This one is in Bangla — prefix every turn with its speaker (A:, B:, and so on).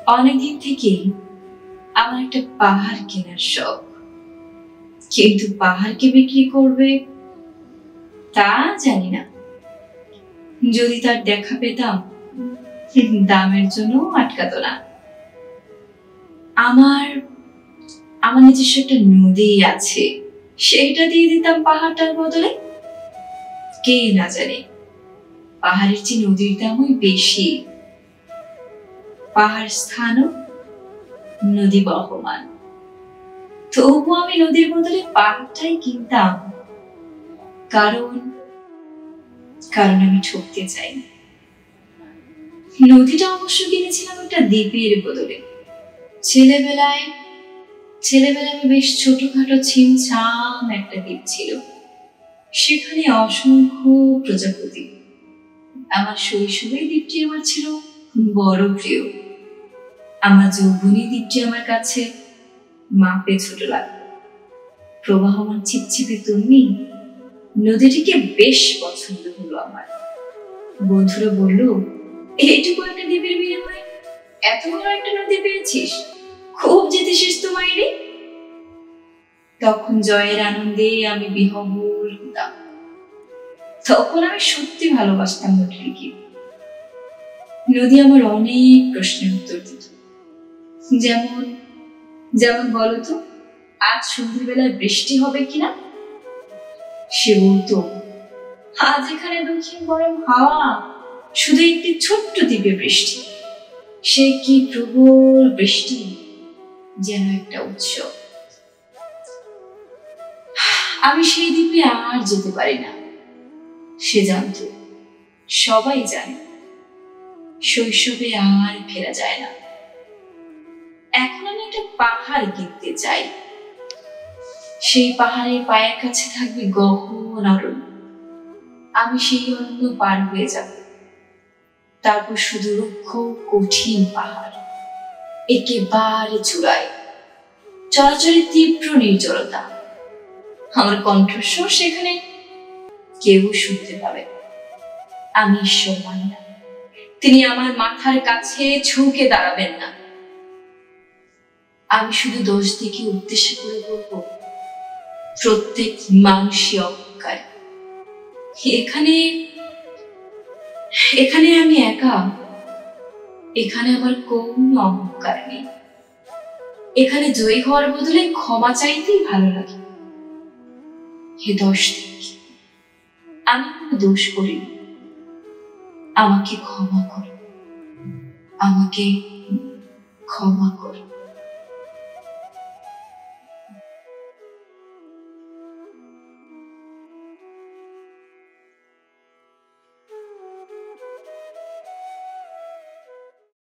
A: অনেকদিন থেকেই আমার একটা পাহাড় কেনার শখ, কিন্তু পাহাড় কে বিক্রি করবে তা জানি না। যদি তার দেখা পেতাম, দামের জন্য আটকাতো না। আমার আমার নিজস্ব একটা নদী আছে, সেইটা দিয়ে দিতাম পাহাড়টার বদলে। কে না জানে পাহাড়ের চেয়ে নদীর দামই বেশি। পাহাড় স্থানও, নদী বহমান। তবু আমি নদীর বদলে পাহাড়টাই কিনতাম, কারণ কারণ আমি ঠকতে চাই না। নদীটা অবশ্য কিনেছিলাম একটা দ্বীপের বদলে। ছেলেবেলায় ছেলেবেলায় আমি বেশ ছোটখাটো ছিমছাম একটা দ্বীপ ছিল, সেখানে অসংখ্য প্রজাপতি। আমার শৈশবে দ্বীপটি আমার ছিল বড় প্রিয়। আমার যৌবনী দ্বীপটি আমার কাছে মাপে ছোট লাগতো। প্রবাহমান চিপচিপে তন্নি নদীটিকে বেশ পছন্দ হলো আমার। বন্ধুরা বলল, এইটুকু একটা দ্বীপের বিনিময়ে এত বড় একটা নদী পেয়েছিস, খুব জিতেছিস তো মাইরি। তখন জয়ের আনন্দে আমি বিহ্বল হতাম। তখন আমি সত্যি ভালোবাসতাম নদীটিকে। নদী আমার অনেক প্রশ্নের উত্তর দিত। যেমন যেমন বলতো, আজ সন্ধ্যেবেলায় বৃষ্টি হবে কিনা। সে বলতো, আজ এখানে দক্ষিণ গরম হাওয়া, শুধু একটি ছোট্ট দ্বীপে বৃষ্টি। সে কি প্রবল বৃষ্টি, যেন একটা উৎসব। আমি সেই দ্বীপে আর যেতে পারি না। সে জানত, সবাই জানে, শৈশবে আর ফেরা যায় না। এখন আমি একটা পাহাড় কিনতে চাই। সেই পাহাড়ের পায়ের কাছে থাকবে গহন অরণ্য। আমি সেই অরণ্য পার হয়ে যাব। তারপর শুধু রুক্ষ কঠিন পাহাড়, একেবারে চূড়ায় চলাচলের তীব্র নির্জনতা। আমার কণ্ঠস্বর সেখানে কেউ শুনতে পাবে। আমি ঈশ্বর মানি না, তিনি আমার মাথার কাছে ঝুঁকে দাঁড়াবেন না। আমি শুধু দোষ দিকে উদ্দেশ্য করে বলবো, প্রত্যেক মানুষই অহংকারী। এখানে এখানে আমি একা। এখানে আমার কোনো অহংকার নেই। এখানে জয়ী হওয়ার বদলে ক্ষমা চাইতেই ভালো লাগে। হে দোষ দিক, আমি কোনো দোষ করিনি। আমাকে ক্ষমা করো, আমাকে ক্ষমা করো।